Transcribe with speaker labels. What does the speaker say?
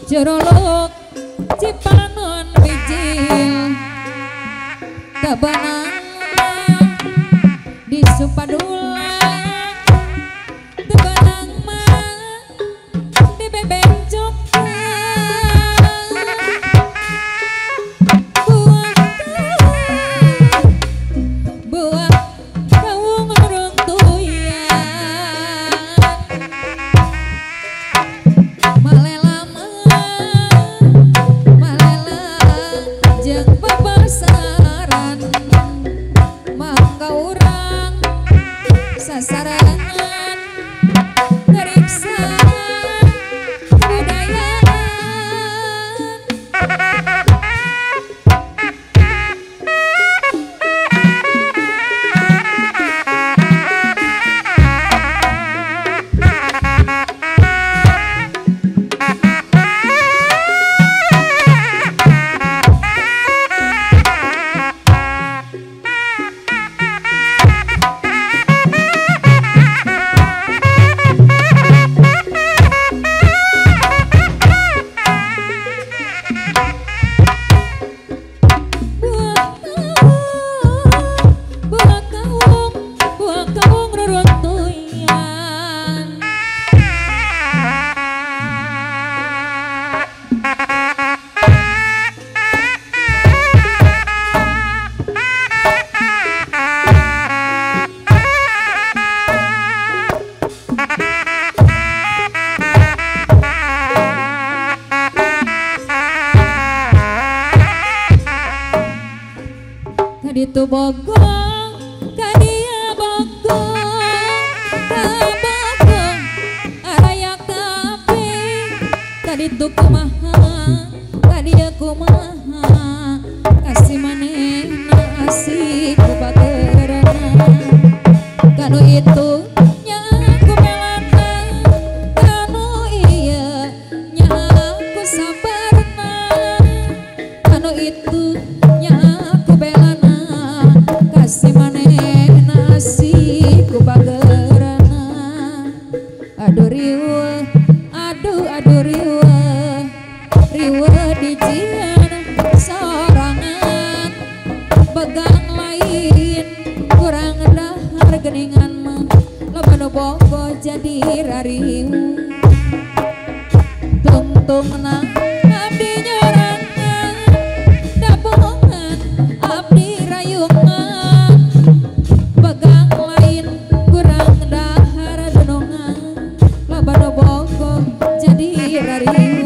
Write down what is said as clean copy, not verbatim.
Speaker 1: Jorolok Cipanon Bijil Tabanan di Supadula Tabanang mah di Bebencok buah kaung runtuyan malela jeung papasaran mangga urang sasarangan ngariksa kebudayaan Kaditu bogong, kadia bogong, kabogong, araya kape. Kaditu kumaha, kadia kumaha, kasih manehna asih kubageurana. Kanu itu nya kumelana, kanu ieu nya ku sabarna. hijian sorangan begang lain kurang dahar geningan mah loba nu bogo jadi rariu tungtungna abdi nyorangan dabongan abdi rayungan begang lain kurang dahar denongan loba nu bogo jadi rariu.